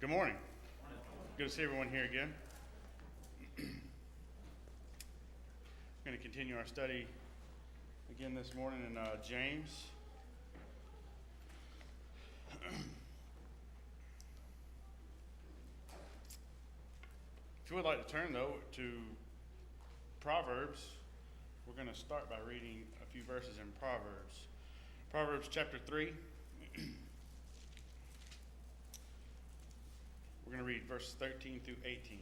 Good morning. Good to see everyone here again. We're going to continue our study again this morning in James. If you would like to turn, though, to Proverbs, we're going to start by reading a few verses in Proverbs. Proverbs chapter 3. We're going to read verses 13 through 18.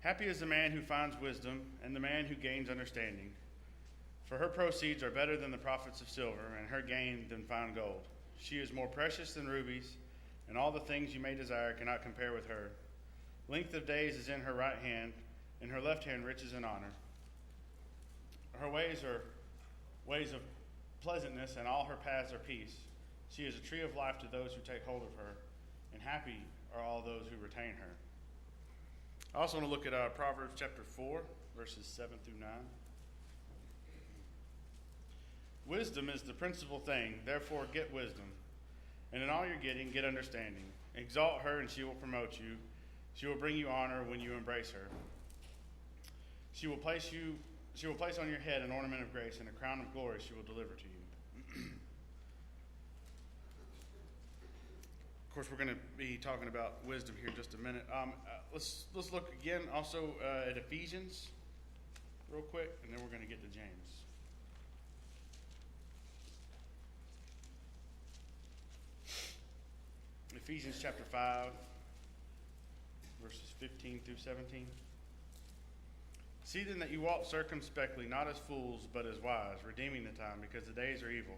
Happy is the man who finds wisdom, and the man who gains understanding. For her proceeds are better than the profits of silver, and her gain than fine gold. She is more precious than rubies, and all the things you may desire cannot compare with her. Length of days is in her right hand, in her left hand riches and honor. Her ways are ways of pleasantness, and all her paths are peace. She is a tree of life to those who take hold of her, and happy are all those who retain her. I also want to look at Proverbs chapter 4, verses 7 through 9. Wisdom is the principal thing, therefore get wisdom. And in all you're getting, get understanding. Exalt her, and she will promote you. She will bring you honor when you embrace her. She will place on your head an ornament of grace, and a crown of glory she will deliver to you. Of course, we're going to be talking about wisdom here in just a minute. Let's look again also at Ephesians real quick, and then we're going to get to James. Ephesians chapter 5, verses 15 through 17. See then that you walk circumspectly, not as fools, but as wise, redeeming the time, because the days are evil.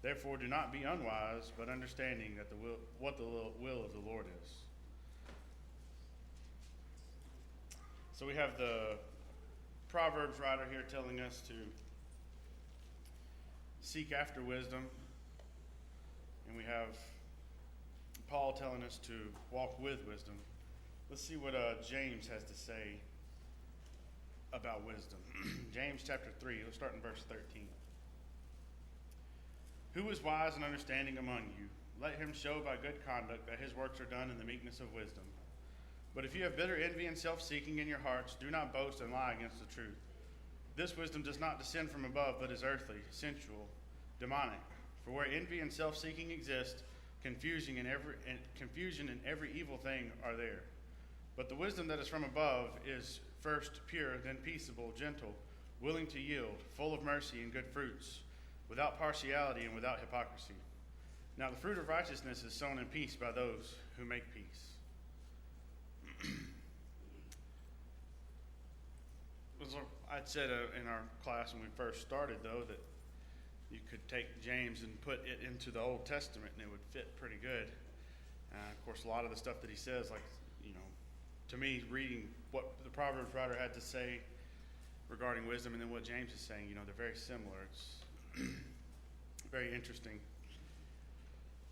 Therefore do not be unwise, but understanding that what the will of the Lord is. So we have the Proverbs writer here telling us to seek after wisdom, and we have Paul telling us to walk with wisdom. Let's see what James has to say about wisdom. James chapter 3, let's start in verse 13. Who is wise and understanding among you? Let him show by good conduct that his works are done in the meekness of wisdom. But if you have bitter envy and self-seeking in your hearts, do not boast and lie against the truth. This wisdom does not descend from above, but is earthly, sensual, demonic. For where envy and self-seeking exist, confusion and every evil thing are there. But the wisdom that is from above is first pure, then peaceable, gentle, willing to yield, full of mercy and good fruits, without partiality and without hypocrisy. Now the fruit of righteousness is sown in peace by those who make peace. I'd said in our class when we first started, though, that you could take James and put it into the Old Testament and it would fit pretty good. Of course, a lot of the stuff that he says, to me, reading what the Proverbs writer had to say regarding wisdom and then what James is saying, they're very similar. It's very interesting.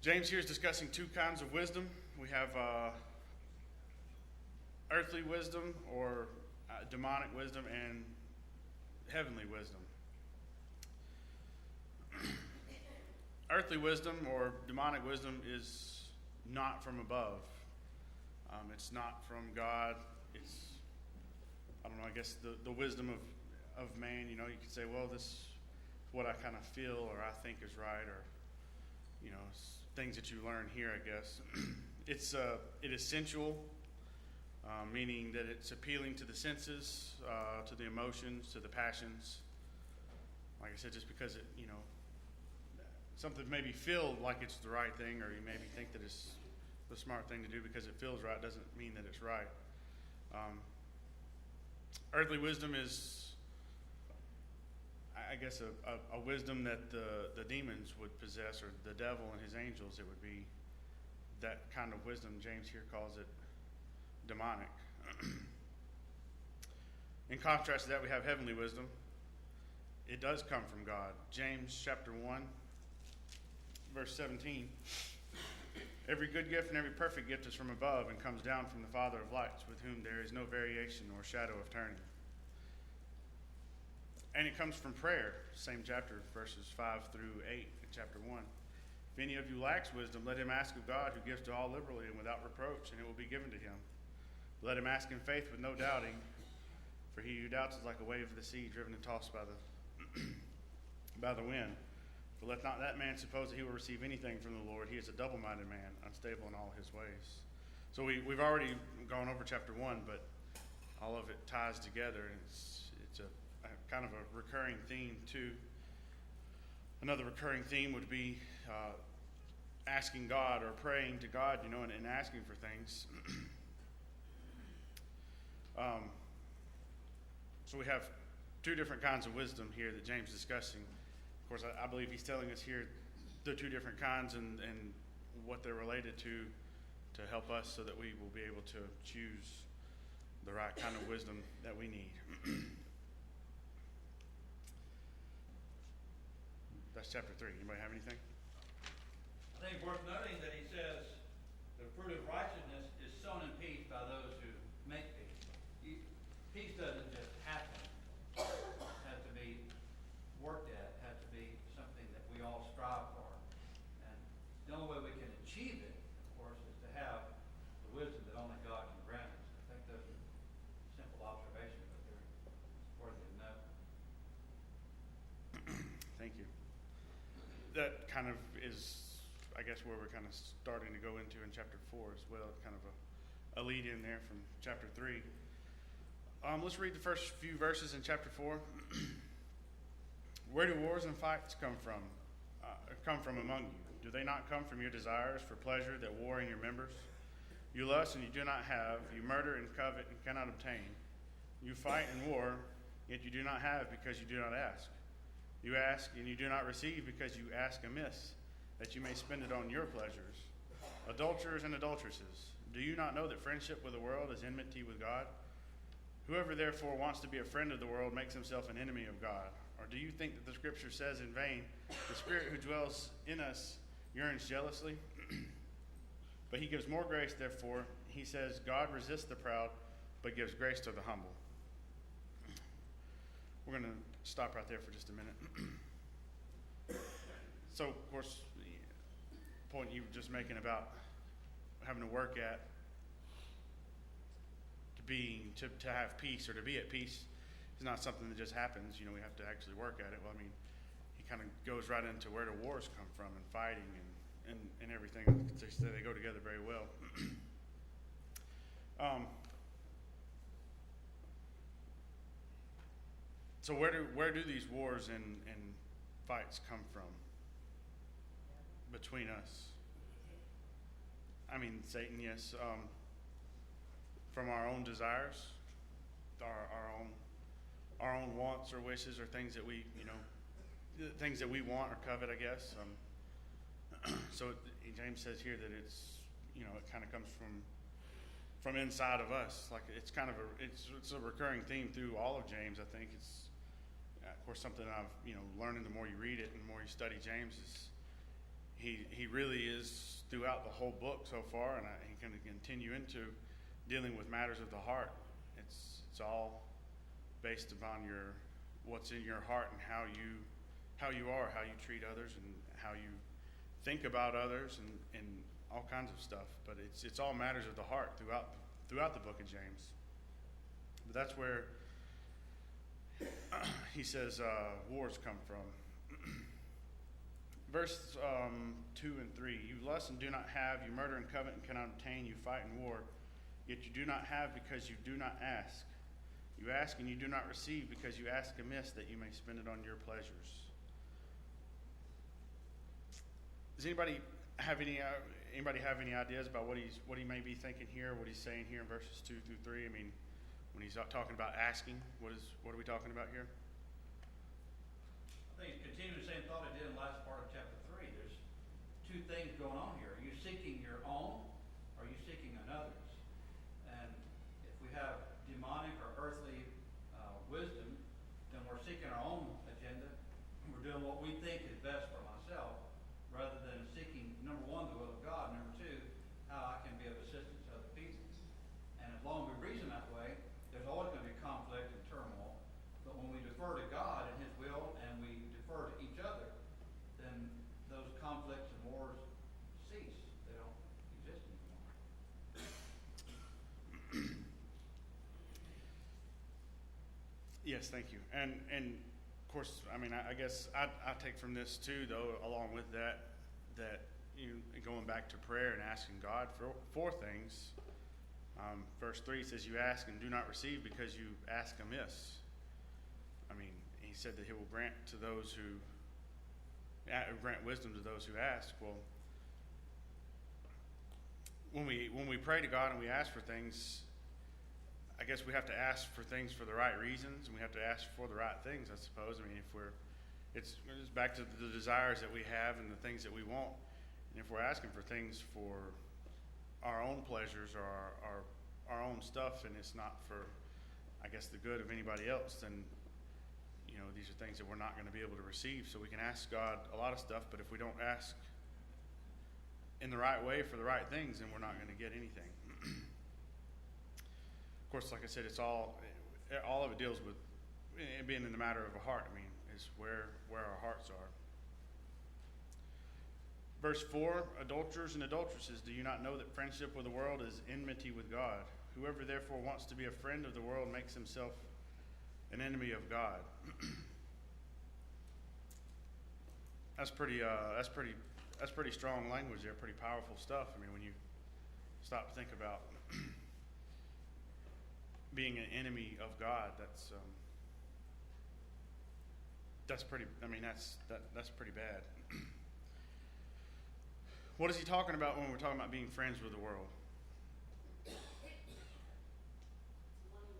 James here is discussing two kinds of wisdom. We have earthly wisdom or demonic wisdom and heavenly wisdom. Earthly wisdom or demonic wisdom is not from above. It's not from God. It's, I guess the wisdom of man. You could say, well, this is what I kind of feel or I think is right, or, things that you learn here, I guess. It is sensual, meaning that it's appealing to the senses, to the emotions, to the passions. Like I said, just because it, something maybe feel like it's the right thing, or you maybe think that it's the smart thing to do because it feels right, doesn't mean that it's right. Earthly wisdom is, I guess, a wisdom that the demons would possess, or the devil and his angels. It would be that kind of wisdom. James here calls it demonic. In contrast to that, we have heavenly wisdom. It does come from God. James chapter 1, verse 17. Every good gift and every perfect gift is from above and comes down from the Father of lights, with whom there is no variation or shadow of turning. And it comes from prayer, same chapter, verses 5 through 8 in chapter 1. If any of you lacks wisdom, let him ask of God, who gives to all liberally and without reproach, and it will be given to him. Let him ask in faith with no doubting, for he who doubts is like a wave of the sea, driven and tossed by the wind. For let not that man suppose that he will receive anything from the Lord. He is a double-minded man, unstable in all his ways. So we've already gone over chapter 1, but all of it ties together, and it's a kind of a recurring theme too. Another recurring theme would be asking God or praying to God, and asking for things. So we have two different kinds of wisdom here that James is discussing. Of course, I believe he's telling us here the two different kinds and what they're related to help us so that we will be able to choose the right kind of wisdom that we need. That's chapter 3. Anybody have anything? I think it's worth noting that he says the fruit of righteousness is sown in peace by those who make peace. Peace doesn't just happen. It has to be worked at. It has to be something that we all strive for. And the only way we can achieve it, of course, is to have the wisdom that only God can grant us. I think those are simple observations, but they're worthy of note. Thank you. That kind of is, I guess, where we're kind of starting to go into in chapter 4 as well, kind of a lead in there from chapter 3. Let's read the first few verses in chapter 4. Where do wars and fights come from among you? Do they not come from your desires for pleasure that war in your members? You lust and you do not have. You murder and covet and cannot obtain. You fight and war, yet you do not have because you do not ask. You ask and you do not receive because you ask amiss, that you may spend it on your pleasures. Adulterers and adulteresses, do you not know that friendship with the world is enmity with God? Whoever therefore wants to be a friend of the world makes himself an enemy of God. Or do you think that the scripture says in vain, the Spirit who dwells in us yearns jealously? But he gives more grace, therefore. He says, God resists the proud, but gives grace to the humble. We're going to stop right there for just a minute. So, of course, the point you were just making about having to work at to have peace or to be at peace is not something that just happens. We have to actually work at it. Well, he kind of goes right into where do wars come from and fighting and everything. They go together very well. So where do these wars and fights come from between us? Satan, yes. From our own desires, our own wants or wishes or things that we want or covet, I guess. So James says here that it's it kind of comes from inside of us. Like it's a recurring theme through all of James. I think it's of course something I've learning the more you read it and the more you study James is he really is throughout the whole book so far, and he can continue into dealing with matters of the heart. It's all based upon what's in your heart and how you are, how you treat others, and how you think about others, and all kinds of stuff. But it's all matters of the heart throughout the book of James. But that's where he says wars come from. Verse 2 and 3, you lust and do not have, you murder and covet and cannot obtain, you fight and war, yet you do not have because you do not ask. You ask and you do not receive because you ask amiss that you may spend it on your pleasures. Does anybody have any ideas about what he may be thinking here, what he's saying here in verses 2 through 3? When he's talking about asking, what are we talking about here? I think it's continuing the same thought I did in the last part of chapter 3. There's two things going on here. Are you seeking your own, or are you seeking another's? And if we have demonic or earthly wisdom, then we're seeking our own agenda. We're doing what we think is best for myself, rather than seeking, number one, the will of God, number two, how I can be of assistance to other people. And as long as we reason that way, there's always going to be conflict and turmoil. But when we defer to God Yes, thank you. And of course, I mean, I guess I take from this too, though, along with that, going back to prayer and asking God for things. Verse 3 says, "You ask and do not receive because you ask amiss." I mean, he said that he will grant to those who grant wisdom to those who ask. Well, when we pray to God and we ask for things, I guess we have to ask for things for the right reasons, and we have to ask for the right things, I suppose. I mean, it's back to the desires that we have and the things that we want. And if we're asking for things for our own pleasures or our own stuff, and it's not for, I guess, the good of anybody else, then, these are things that we're not going to be able to receive. So we can ask God a lot of stuff, but if we don't ask in the right way for the right things, then we're not going to get anything. Of course, like I said, it's all of it deals with it being in the matter of a heart. I mean, is where our hearts are. Verse 4, adulterers and adulteresses, do you not know that friendship with the world is enmity with God? Whoever therefore wants to be a friend of the world makes himself an enemy of God. That's pretty strong language there, pretty powerful stuff. I mean, when you stop to think about being an enemy of God, that's pretty. I mean, that's pretty bad. What is he talking about when we're talking about being friends with the world? Wanting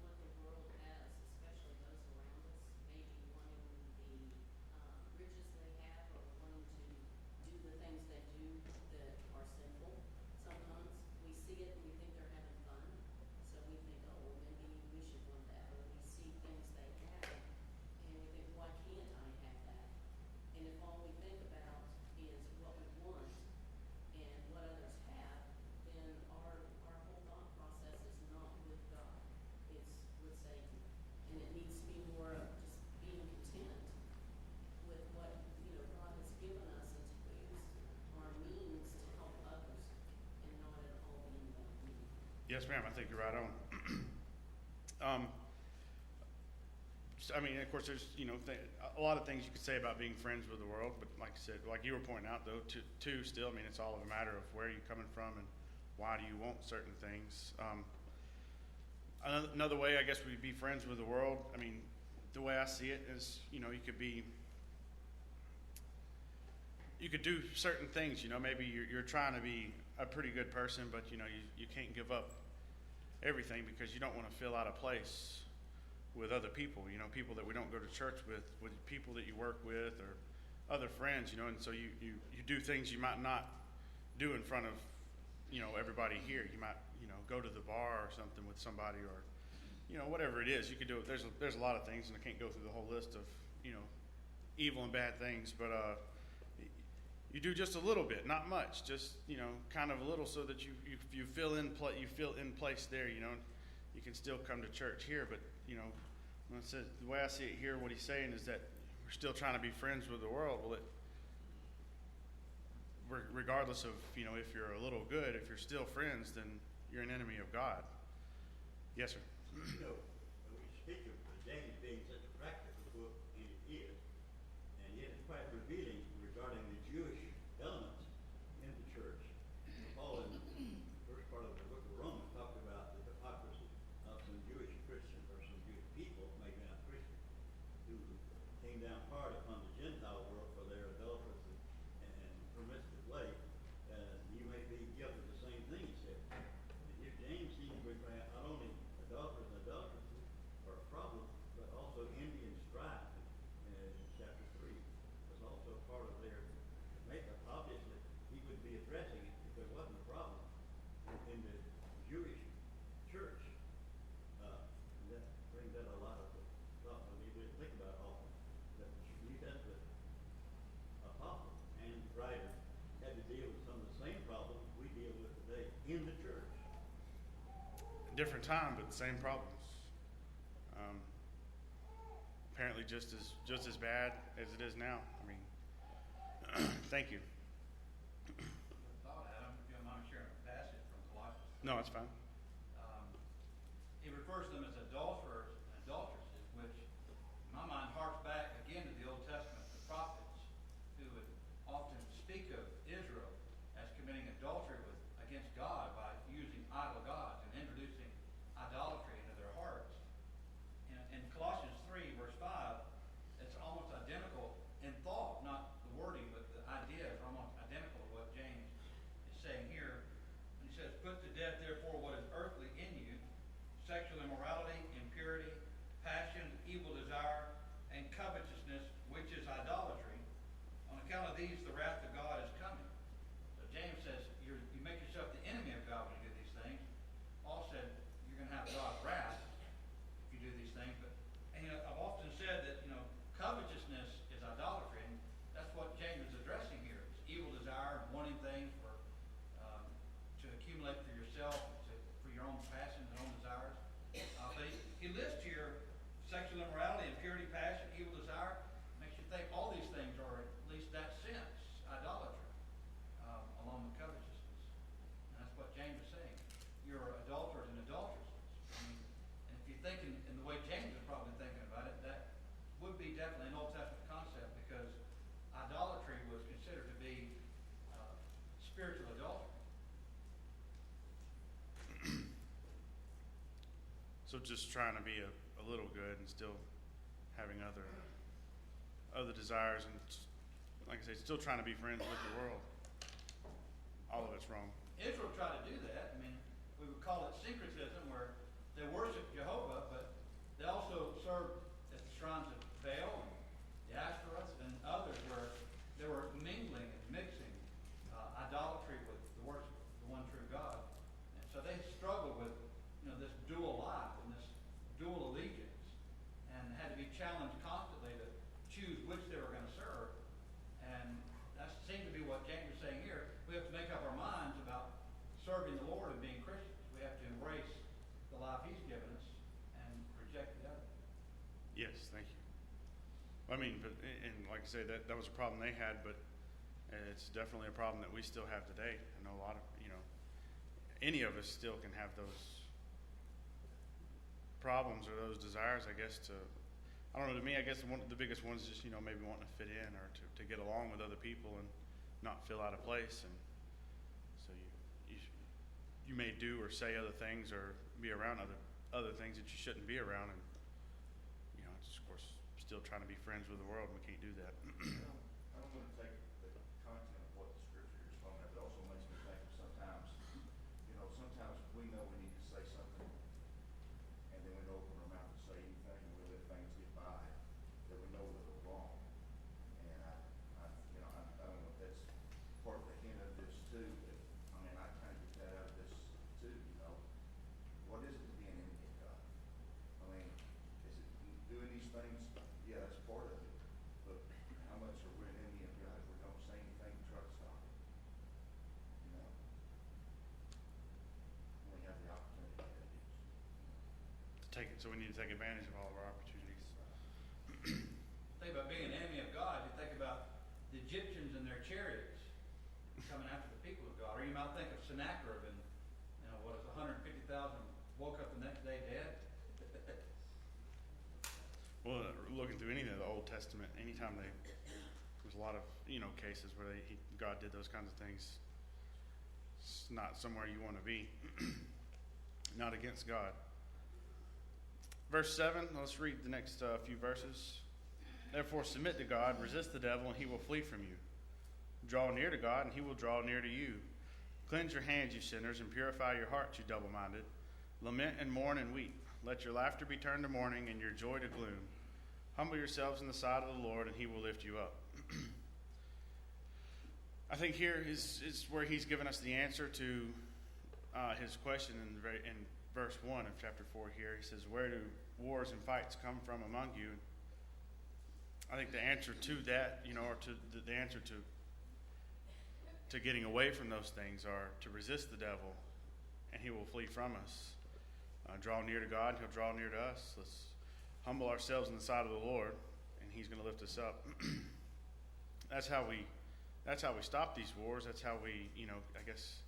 what the world has, especially those around us, maybe wanting the riches they have, or wanting to do the things they do that are sinful. Sometimes we see it and we think they're having fun, so we think, oh, well, maybe we should want that. Or we see things they have, and we think, why can't I have that? And if all we think about is what we want and what others have, then our whole thought process is not with God. It's with Satan. And it needs to be more of just being content with what God has given us, and to use our means to help others, and not at all being about me. Yes, ma'am. I think you're right on. I mean, of course, there's a lot of things you could say about being friends with the world, but like I said, like you were pointing out, though, too, still, I mean, it's all a matter of where you're coming from and why do you want certain things. Another way, I guess, we'd be friends with the world. I mean, the way I see it is, you could do certain things. Maybe you're trying to be a pretty good person, but you can't give up everything because you don't want to feel out of place with other people, people that we don't go to church with people that you work with or other friends, and so you do things you might not do in front of, everybody here. You might, go to the bar or something with somebody, or, whatever it is. You could do it. There's a lot of things, and I can't go through the whole list of, evil and bad things, but you do just a little bit, not much, just, kind of a little, so that you feel in place there, you can still come to church here, but, when it says, the way I see it here, what he's saying is that we're still trying to be friends with the world. Well, regardless of, if you're a little good, if you're still friends, then you're an enemy of God. Yes, sir. When we speak of James being such a practical book, and it is, and yet it's quite revealing regarding the Jewish elements in the church. Paul, in the first part of the book of Romans, talked about the hypocrisy of some Jewish Christians, or some Jewish people making out Christians, who came down hard upon the Gentile world for their adulterous and promiscuous way. You may be guilty of the same thing, he said. And here James seems to be not only adulterers and adulteresses are a problem, but also envy and strife in chapter 3 was also part of their makeup. Obviously, he would be addressing it if there wasn't a problem in the Jewish church. And that brings out a lot of thought when we think about it often. That New Testament apostle and writer had to deal with some of the same problems we deal with today in the church. Different time, but the same problems. Apparently just as bad as it is now. I mean, thank you. Thought, Adam, if you don't mind sharing a passage from Colossians. No, it's fine. He refers to them as adulterers and adulteresses, which spiritual adultery. So just trying to be a little good and still having other desires, and like I say, still trying to be friends with the world. All of it's wrong. Israel tried to do that. I mean, we would call it syncretism, where they worship Jehovah, but they also served at the shrines of Baal and the Ashtoreths and others, where they were mingling and mixing idolatry with the worship of the one true God. And so they struggled with, this dual life and this dual allegiance, and had to be challenged constantly to choose which they were going to serve. And that seemed to be what James is saying here. We have to make up our minds about serving the Lord and being Christians. We have to embrace the life He's given us and reject the other. Yes, thank you. I mean, but and like I say, that was a problem they had, but it's definitely a problem that we still have today. I know a lot of any of us still can have those problems or those desires, I guess, I don't know, to me, I guess one of the biggest ones is just, maybe wanting to fit in or to get along with other people and not feel out of place. And so you may do or say other things or be around other things that you shouldn't be around. And, it's, of course, still trying to be friends with the world, and we can't do that. I don't want to take the content of what the scripture is talking about, but it also makes me think of sometimes we know we need to say something, and then we don't open our mouth to say anything, and we let things get by that we know that are wrong. And I don't know if that's part of the hint of this too, but I kind of get that out of this too, What is it to be an enemy of God? Is it doing these things? Yeah, that's part of it. But how much are we an enemy of God if we don't say anything to try to stop it? When we have the opportunity to do So we need to take advantage of all of our opportunities. Think about being an enemy of God. You think about the Egyptians and their chariots coming after the people of God. Or you might think of Sennacherib and, 150,000 woke up the next day dead. Well, looking through any of the Old Testament, anytime there's a lot of cases where God did those kinds of things. It's not somewhere you want to be. Not against God. Verse 7. Let's read the next few verses. Therefore, submit to God, resist the devil, and he will flee from you. Draw near to God, and he will draw near to you. Cleanse your hands, you sinners, and purify your hearts, you double-minded. Lament and mourn and weep. Let your laughter be turned to mourning and your joy to gloom. Humble yourselves in the sight of the Lord, and he will lift you up. I think here is where he's given us the answer to his question in verse 1 of chapter 4 here. He says, where do wars and fights come from among you? I think the answer to that, or to the answer to getting away from those things are to resist the devil, and he will flee from us. Draw near to God, he'll draw near to us. Let's humble ourselves in the sight of the Lord, and he's going to lift us up. That's how we stop these wars. That's how we, I guess,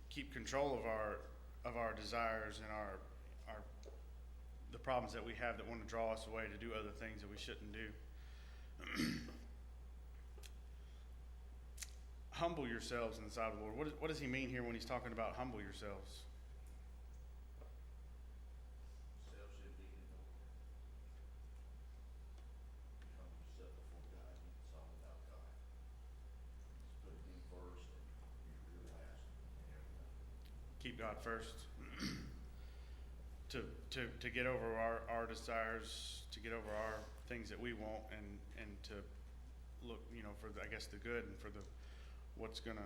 keep control of our desires and the problems that we have that want to draw us away to do other things that we shouldn't do. Humble yourselves in the sight of the Lord. What does he mean here when he's talking about humble yourselves? Keep God first. To get over our desires, to get over our things that we want, and to look, for the good and for what's gonna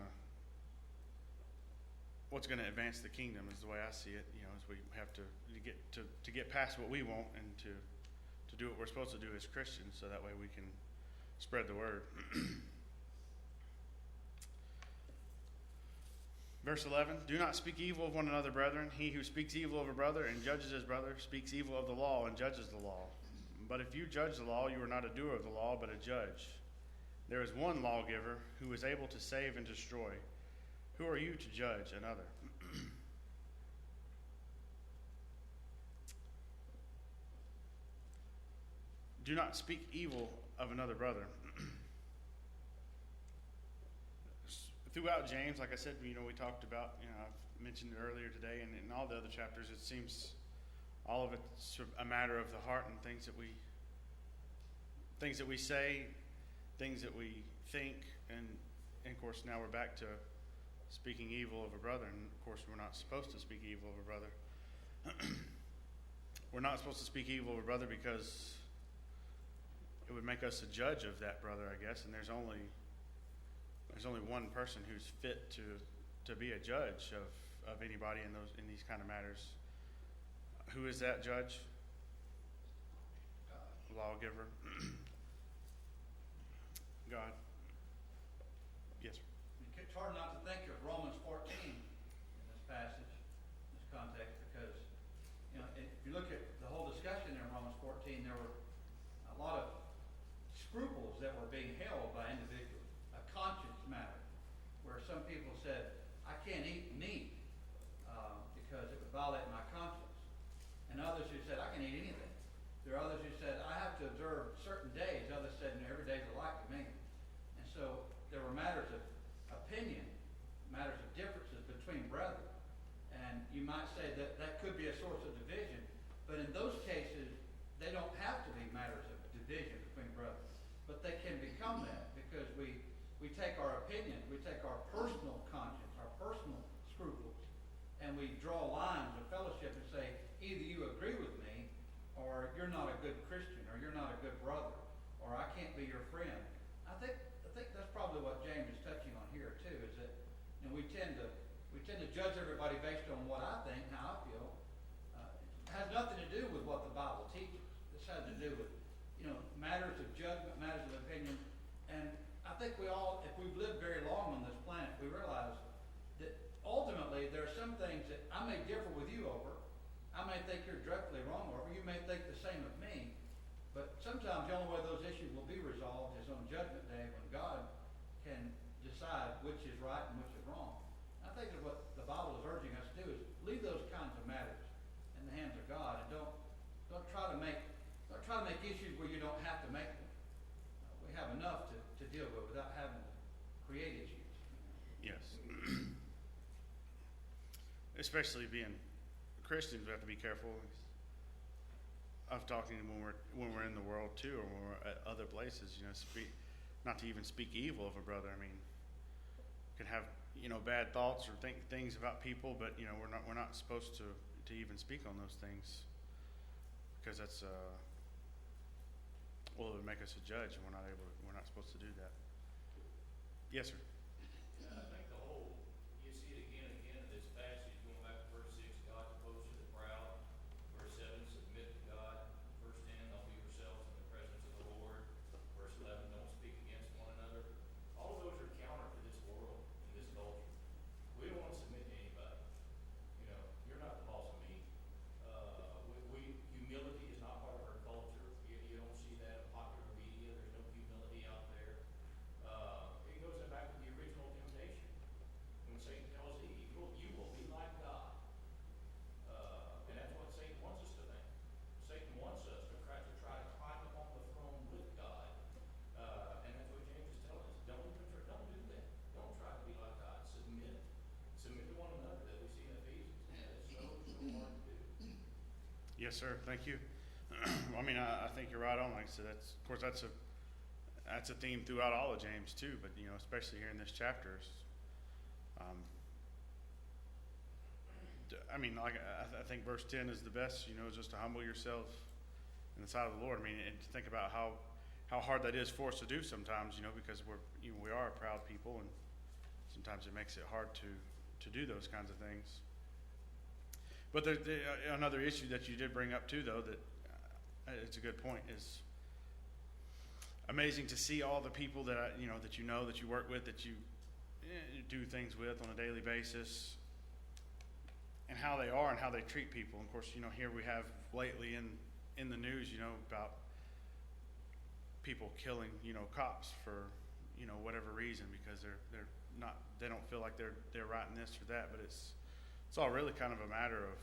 advance the kingdom is the way I see it. As we have to get past what we want and to do what we're supposed to do as Christians, so that way we can spread the word. Verse 11, do not speak evil of one another, brethren. He who speaks evil of a brother and judges his brother speaks evil of the law and judges the law. But if you judge the law, you are not a doer of the law, but a judge. There is one lawgiver who is able to save and destroy. Who are you to judge another? Do not speak evil of another brother. throughout James, like I said, we talked about, I've mentioned it earlier today, and in all the other chapters, it seems all of it's a matter of the heart and things that we say, things that we think, and of course now we're back to speaking evil of a brother, and of course we're not supposed to speak evil of a brother. We're not supposed to speak evil of a brother because it would make us a judge of that brother, I guess, and there's only one person who's fit to be a judge of anybody in these kind of matters. Who is that judge? Lawgiver. God. Yes, sir. It's hard not to think of Romans 14 in this passage, this context, because if you look at the whole discussion in Romans 14, there were a lot of scruples that were being held by individuals, a conscience matter, where some people said, I can't eat meat because it would violate my conscience. And others who said, I can eat anything. There are others who said, I have to observe certain days. Others said, no, every day's alike to me. And so there were matters of opinion, matters of differences between brethren. And you might say that that could be a source of division, but in those cases, they don't have to be matters of division between brethren. But they can become that because we take our opinions, we take our personal conscience, our personal scruples, and we draw lines of fellowship and say, either you agree with me, or you're not a good Christian, or you're not a good brother, or I can't be your friend. I think that's probably what James is touching on here too, is that we tend to judge everybody based on what I think, how I feel. It has nothing to do with what the Bible teaches. This has to do with matters of judgment, matters of opinion, and I think we all, if we've lived very long on this planet, we realize that ultimately there are some things that I may differ with you over. I may think you're dreadfully wrong over. You may think the same of me. But sometimes the only way those issues will be resolved is on Judgment Day when God can decide which is right and which is wrong. I think that what the Bible is urging us to do is leave those kinds of matters in the hands of God, and don't try to make issues where you don't have to make them. We have enough to deal with without having to create issues. Yes. Especially being Christians, we have to be careful of talking when we're in the world too, or when we're at other places. Not to even speak evil of a brother. I mean, can have bad thoughts or think things about people, but we're not supposed to even speak on those things because that's it would make us a judge, and we're not supposed to do that. Yes, sir. I think you see it again and again in this passage, going back to verse 6, God opposes the proud. Verse 7, submit to God. Verse 10, humble yourselves in the presence of the Lord. Verse 11, don't speak against one another. All of those are counter to this world and this culture. We don't want to submit to anybody. You're not the boss of me. Humility is not part of our culture. You don't see that in popular media. There's no humility out there. It goes back to the original temptation. When Satan tells Eve, you will be like God. And that's what Satan wants us to think. Satan wants us to try to climb up on the throne with God. And that's what James is telling us. Don't do that. Don't try to be like God. Submit to one another, that we see in Ephesians. And it's so hard to do. Yes, sir. Thank you. I mean, I think you're right on. Like I said, that's a theme throughout all of James too. But especially here in this chapter. I think verse 10 is the best. Just to humble yourself in the sight of the Lord. I mean, and to think about how hard that is for us to do sometimes. Because we are a proud people, and sometimes it makes it hard to do those kinds of things. But another issue that you did bring up too, though, that it's a good point, is amazing to see all the people that that you work with, that you do things with on a daily basis, and how they are and how they treat people. And of course, here we have lately in the news, about people killing, cops for whatever reason, because they don't feel like they're right in this or that, but it's all really kind of a matter of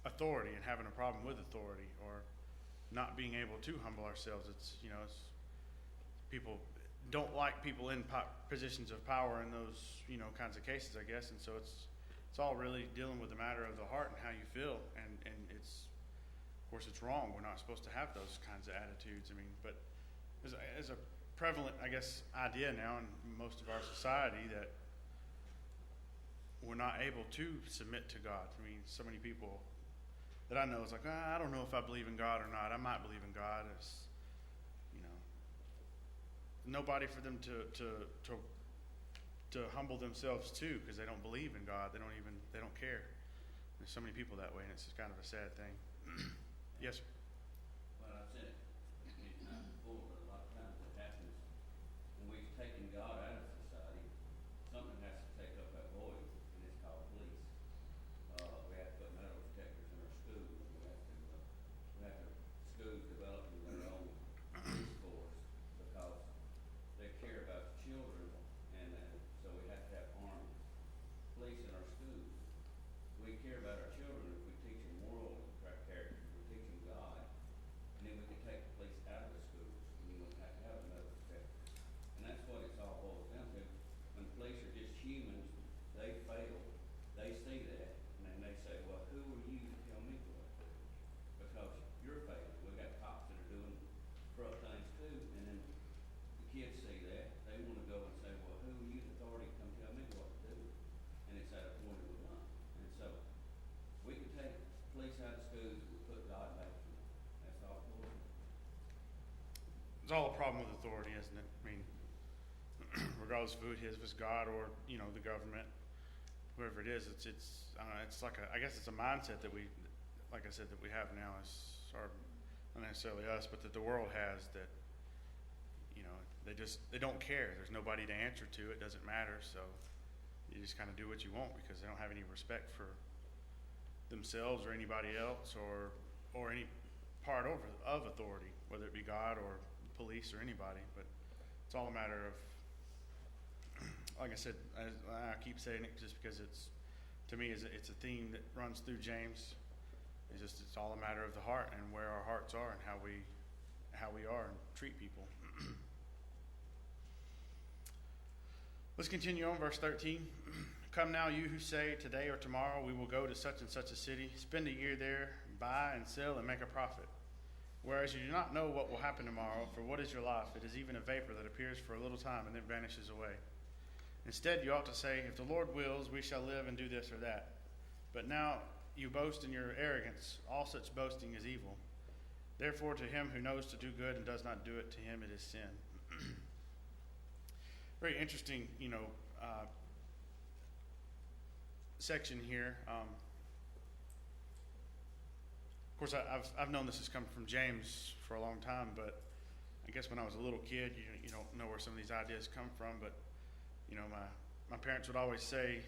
authority and having a problem with authority, or not being able to humble ourselves. It's people don't like people in positions of power in those, kinds of cases, I guess. And so it's all really dealing with the matter of the heart and how you feel. And it's, of course, it's wrong. We're not supposed to have those kinds of attitudes. I mean, but as a prevalent, I guess, idea now in most of our society that we're not able to submit to God. I mean, so many people that I know is like, I don't know if I believe in God or not. I might believe in God. It's, nobody for them to humble themselves to, because they don't believe in God. They don't care. There's so many people that way, and it's just kind of a sad thing. Yes, sir. Well, I've said it many times before, but a lot of times what happens when we've taken God out of society, something has to take up that void, and it's called police. We have to put metal detectors in our schools. We have to schools developing their own police force because they care about the children, and so we have to have armed police in our schools. We care about our children if we teach them moral character, if we teach them God, and then we can take the police out of the schools, and you wouldn't have to have another detector. And that's what it's all boils down to. When the police are just humans, they fail. They see that, and then they say, well, who are you to tell me what to do? Because you're failing. We've got cops that are doing corrupt things too, and then the kids see that. They want to go and say, well, who are you, the authority, to come tell me what to do? And it's at a point of a gun. And so we can take police out of schools and put God back in them. That's all it boils down to. It's all a problem with authority, isn't it? I mean, regardless of who it is, if it's God or, the government, whoever it is, it's like I guess it's a mindset that we, like I said, that we have now or not necessarily us, but that the world has that, they don't care. There's nobody to answer to. It doesn't matter. So you just kind of do what you want because they don't have any respect for themselves or anybody else or any part of authority, whether it be God or police or anybody. But it's all a matter of, like I said, I keep saying it just because to me, it's a theme that runs through James. It's all a matter of the heart and where our hearts are and how we are and treat people. Let's continue on, verse 13. Come now, you who say, today or tomorrow we will go to such and such a city, spend a year there, buy and sell and make a profit. Whereas you do not know what will happen tomorrow, for what is your life? It is even a vapor that appears for a little time and then vanishes away. Instead, you ought to say, if the Lord wills, we shall live and do this or that. But now you boast in your arrogance. All such boasting is evil. Therefore, to him who knows to do good and does not do it, to him it is sin. Very interesting, section here. Of course, I've known this has come from James for a long time, but I guess when I was a little kid, you don't know where some of these ideas come from. But my parents would always say,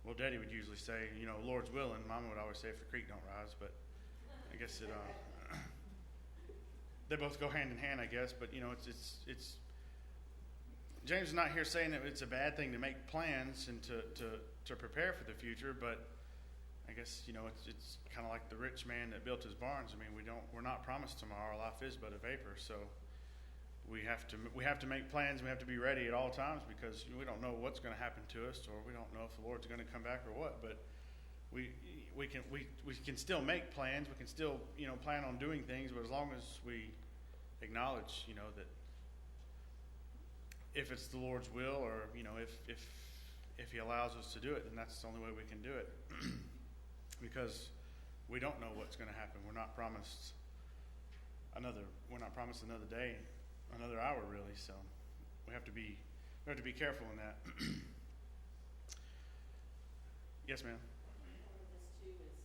well, Daddy would usually say, Lord's willing. Mama would always say, if the creek don't rise. But I guess they both go hand in hand, I guess. But it's James is not here saying that it's a bad thing to make plans and to prepare for the future, but I guess it's kind of like the rich man that built his barns. I mean, we're not promised tomorrow. Life is but a vapor, so we have to make plans. We have to be ready at all times because we don't know what's going to happen to us, or we don't know if the Lord's going to come back or what. But we can still make plans. We can still plan on doing things, but as long as we acknowledge that if it's the Lord's will, or if He allows us to do it, then that's the only way we can do it. Because we don't know what's going to happen. We're not promised another day, another hour, really. So we have to be careful in that. Yes, ma'am. Part of this too is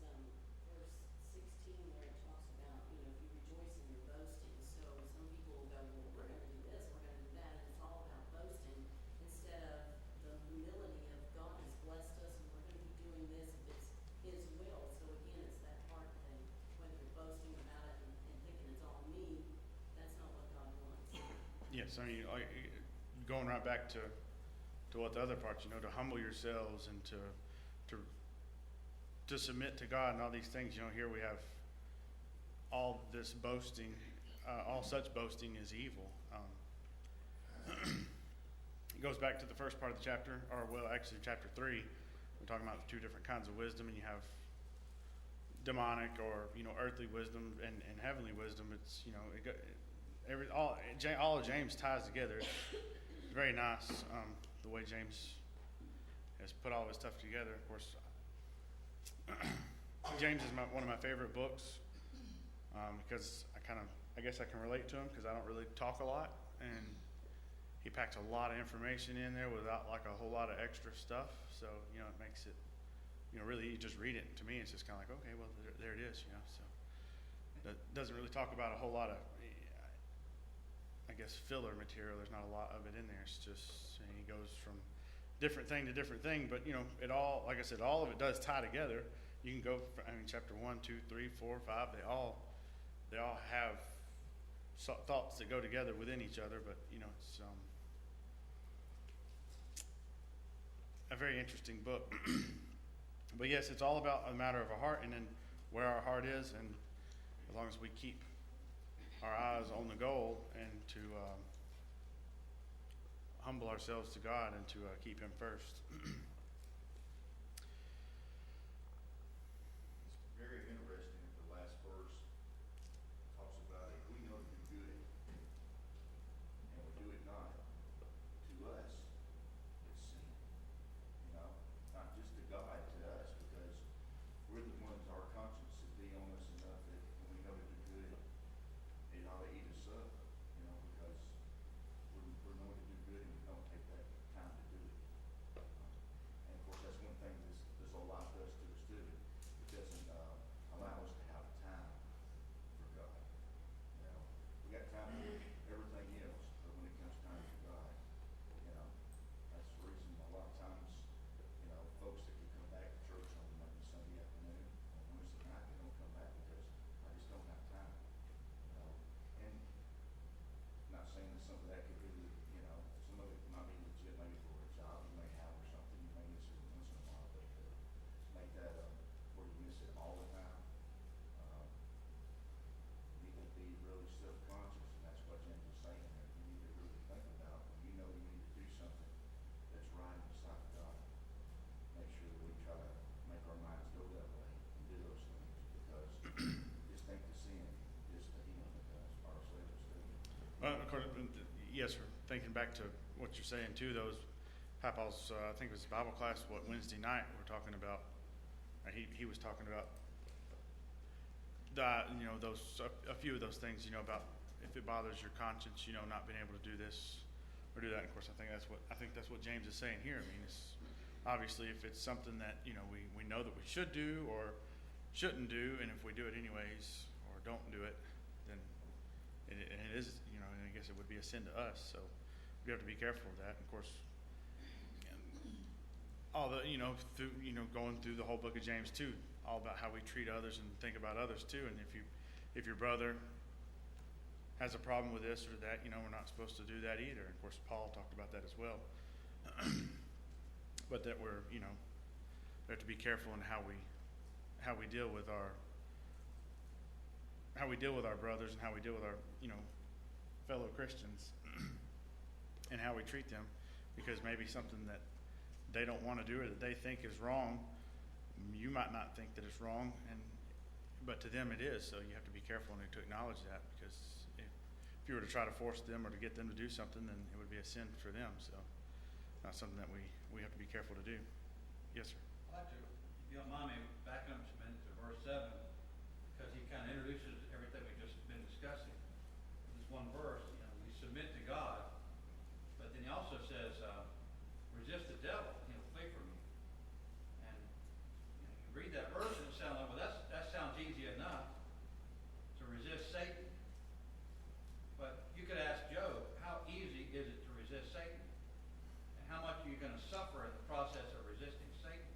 verse 16 where it talks about, if you rejoice in your boasting. So some people will go, well, we're going to do this, we're going to do that, and it's all about boasting instead of the humility of God has blessed us and we're going to be doing this if it's His will. So again, it's that heart thing. Whether you're boasting about it and thinking it's all me, that's not what God wants. Yes, I mean, going right back to what the other parts, to humble yourselves and to submit to God and all these things. Here we have all this boasting, all such boasting is evil. goes back to the first part of the chapter, or well, actually chapter 3. We're talking about two different kinds of wisdom, and you have demonic or earthly wisdom and heavenly wisdom. It's all of James ties together. It's very nice the way James has put all of his stuff together. Of course, James is one of my favorite books because I guess I can relate to him because I don't really talk a lot, and he packs a lot of information in there without like a whole lot of extra stuff. So it makes it really, you just read it. To me, it's just kind of like, okay, well, there it is. So that doesn't really talk about a whole lot of, I guess, filler material. There's not a lot of it in there. It's just he goes from different thing to different thing, but it all, like I said, all of it does tie together. You can go, chapter 1, 2, 3, 4, 5. They all have thoughts that go together within each other. But it's a very interesting book. But yes, it's all about a matter of a heart, and then where our heart is, and as long as we keep our eyes on the goal and to humble ourselves to God and to keep Him first. It's very interesting that the last verse talks about if we know to do good and we do it not, to us, it's sin. Not just to God, to us, because we're the ones, our conscience should be on us enough that when we know to do good, it ought to eat us up, because we're known to do good and we don't take that time to do it. And of course, that's one thing this whole life does to us too. It doesn't allow us to have time for God. We got time for everything else, but when it comes time for God, that's the reason a lot of times, folks that can come back to church on maybe Sunday afternoon or Wednesday night, they don't come back because I just don't have time. And not saying that some of that could be, some of it might be legit, maybe for a job you may have or something, you may miss it once in a while, but to make that where you miss it all the time, you need to be really self-conscious, and that's what James is saying there. You need to really think about when you know you need to do something that's right in the sight of God. Make sure that we try to make our minds go that way and do those things, because just think the sin, just the healing it does for ourselves too. Well, of course, yes, sir. Thinking back to what you're saying too, those Papal's, I think it was Bible class, Wednesday night, we're talking about, he was talking about a few of those things, about if it bothers your conscience, not being able to do this or do that. And of course, I think that's what James is saying here. I mean, it's obviously if it's something that, we know that we should do or shouldn't do, and if we do it anyways or don't do it, then it is, and I guess it would be a sin to us. So we have to be careful of that. And of course, all the, through, going through the whole book of James too, all about how we treat others and think about others too. And if your brother has a problem with this or that, we're not supposed to do that either. And of course, Paul talked about that as well. But that we have to be careful in how we deal with our brothers and how we deal with our fellow Christians and how we treat them, because maybe something that they don't want to do or that they think is wrong, you might not think that it's wrong, but to them it is. So you have to be careful to acknowledge that, because if you were to try to force them or to get them to do something, then it would be a sin for them. So not something that we have to be careful to do. Yes, sir. I'd like to, if you don't mind me, back up a minute to verse 7, because he kind of introduces everything we've just been discussing. This one verse, we submit to God, but then he also says, resist the devil, and he'll flee from you. And you read that verse and it sounds like, well, that sounds easy enough to resist Satan. But you could ask Job, how easy is it to resist Satan? And how much are you going to suffer in the process of resisting Satan?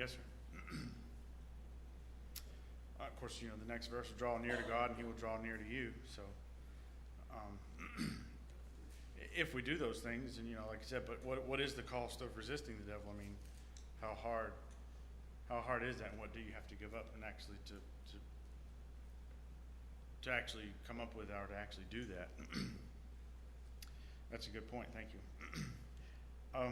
Yes, sir. Of course, you know, the next verse will draw near to God and he will draw near to you. So, if we do those things, and, you know, like I said, but what is the cost of resisting the devil? I mean, how hard is that, and what do you have to give up and actually to actually come up with or to actually do that? That's a good point. Thank you. So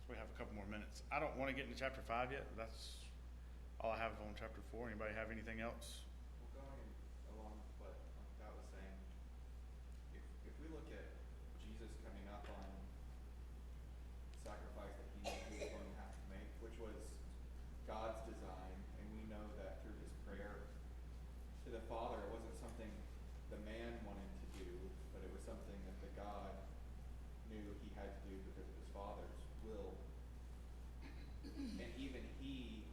we have a couple more minutes. I don't want to get into chapter 5 yet. That's all I have on chapter 4. Anybody have anything else? Well, going along with what Scott was saying, if we look at Jesus coming up on the sacrifice that he knew he was going to have to make, which was God's design, and we know that through his prayer to the Father, it wasn't something the man wanted to do, but it was something that the God knew he had to do because of his Father's will. And even he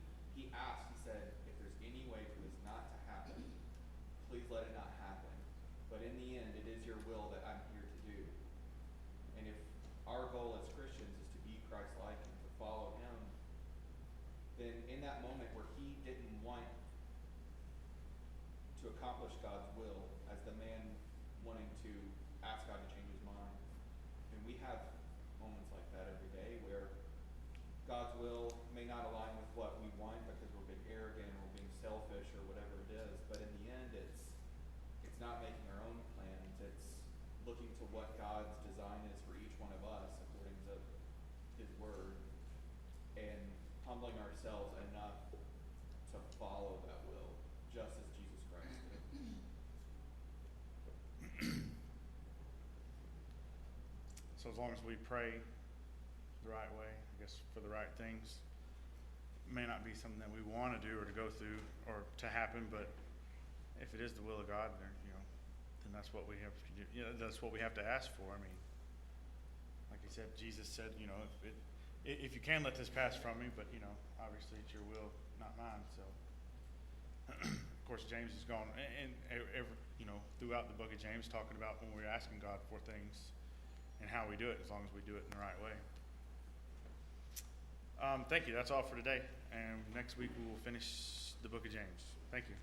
asked, he said, if there's any way for this not to happen, please let it not happen. But in the end, it is your will that I'm here to do. And if our goal as Christians is to be Christ-like and to follow him, then in that moment where he didn't want to accomplish God's will, as the man wanting to ask God to change his mind, and we have moments like that every day where God's will may not align with what we want because we're being arrogant or we're being selfish or whatever it is, but in the end it's not making our own plans, it's looking to what God's design is for each one of us according to his word, and humbling ourselves enough to follow that will, just as Jesus Christ did. So as long as we pray the right way, I guess, for the right things, it may not be something that we want to do or to go through or to happen, but if it is the will of God, then, you know, then that's what we have to do. You know, that's what we have to ask for. I mean, like I said, Jesus said, you know, if you can let this pass from me, but, you know, obviously it's your will, not mine. So, of course, James has gone, and every, you know, throughout the book of James, talking about when we're asking God for things and how we do it, as long as we do it in the right way. Thank you. That's all for today. And next week we will finish the book of James. Thank you.